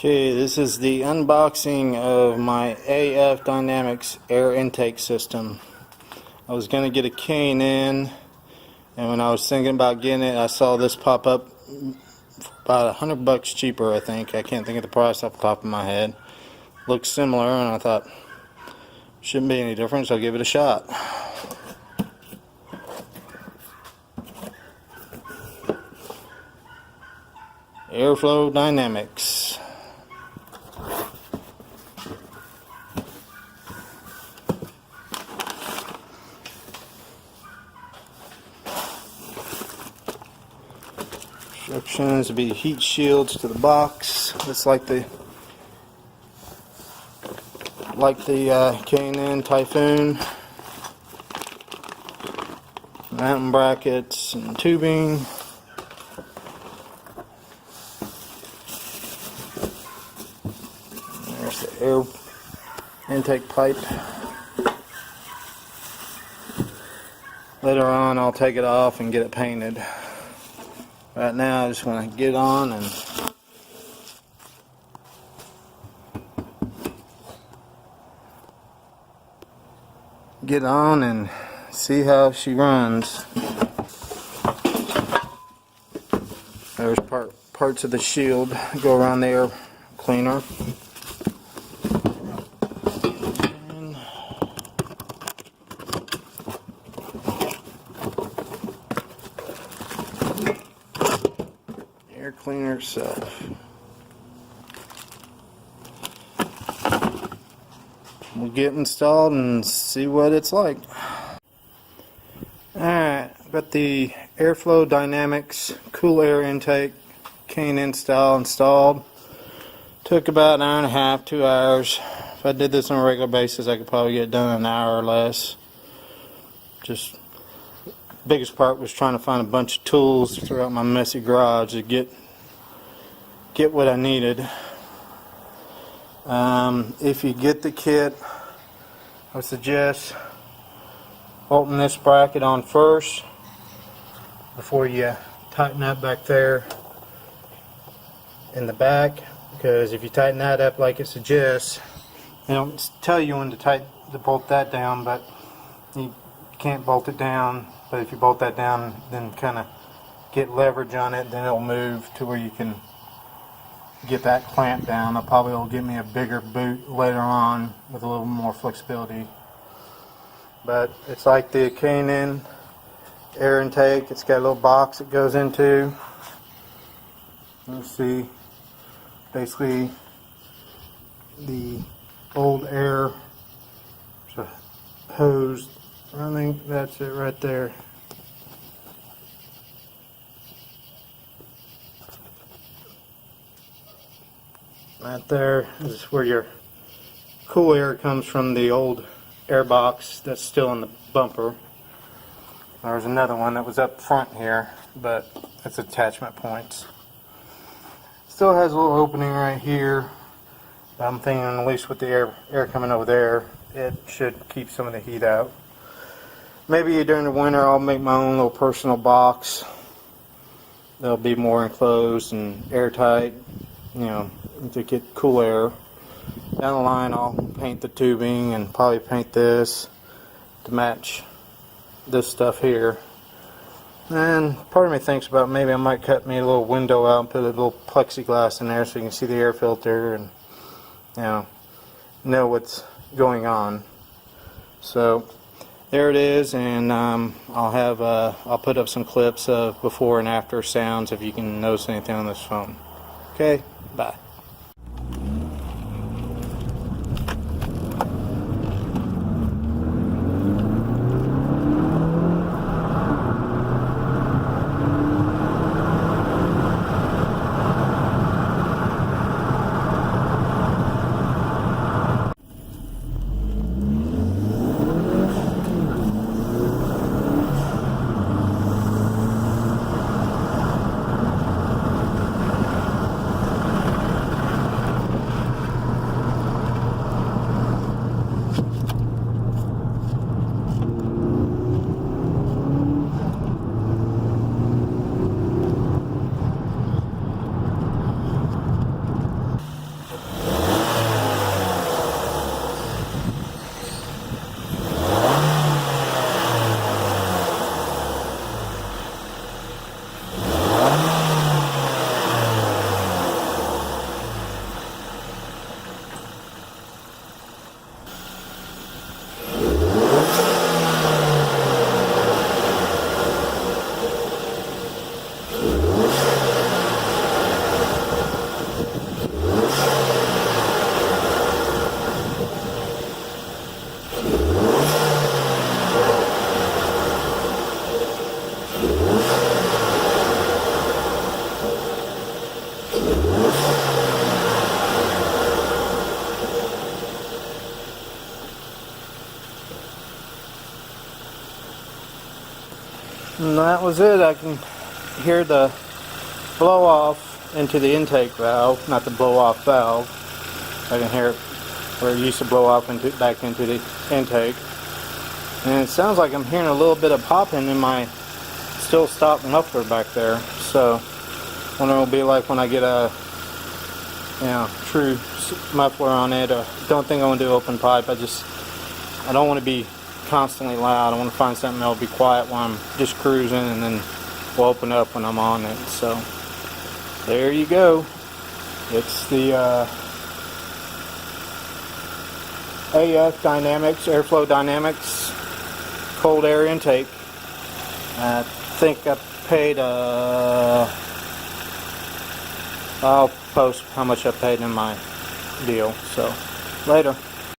Okay, this is the unboxing of my AF Dynamics air intake system. I was going to get a K&N, and when I was thinking about getting it, I saw this pop up about $100 cheaper, I think. I can't think of the price off the top of my head. Looks similar, and I thought, shouldn't be any difference, I'll give it a shot. Airflow Dynamics. Instructions would be heat shields to the box, just like the K&N Typhoon. Mountain brackets and tubing. There's the air intake pipe. Later on I'll take it off and get it painted. Right now I just want to get on and see how she runs. There's parts of the shield that go around the air cleaner. Air cleaner itself. We'll get installed and see what it's like. Alright, got the Airflow Dynamics cool air intake K&N style installed. Took about an hour and a half, 2 hours. If I did this on a regular basis, I could probably get it done in an hour or less. Just biggest part was trying to find a bunch of tools throughout my messy garage to get what I needed. If you get the kit, I would suggest bolting this bracket on first before you tighten up back there in the back, because if you tighten that up like it suggests, they don't tell you when to bolt that down, but you can't bolt it down. But if you bolt that down, then kind of get leverage on it, then it'll move to where you can get that clamp down. I'll probably will give me a bigger boot later on with a little more flexibility. But it's like the K&N air intake. It's got a little box it goes into. Let's see, basically the old air, there's a hose running. That's it right there. Right there is where your cool air comes from, the old air box that's still in the bumper. There's another one that was up front here, but that's attachment points. Still has a little opening right here. I'm thinking at least with the air coming over there, it should keep some of the heat out. Maybe during the winter I'll make my own little personal box. They'll be more enclosed and airtight, you know, to get cool air. Down the line I'll paint the tubing and probably paint this to match this stuff here. And part of me thinks about maybe I might cut me a little window out and put a little plexiglass in there so you can see the air filter and know what's going on. So there it is, and I'll put up some clips of before and after sounds if you can notice anything on this phone. Okay, bye. that was it. I can hear the blow off into the intake valve, not the blow off valve. I can hear it where it used to blow off back into the intake. And it sounds like I'm hearing a little bit of popping in my still stop muffler back there. So I wonder what it'll be like when I get a true muffler on it. Don't think I want to do open pipe. I don't want to be constantly loud. I want to find something that'll be quiet while I'm just cruising, and then we'll open up when I'm on it. So there you go. It's the AF Dynamics, Airflow Dynamics cold air intake. I think I paid I'll post how much I paid in my deal. So later.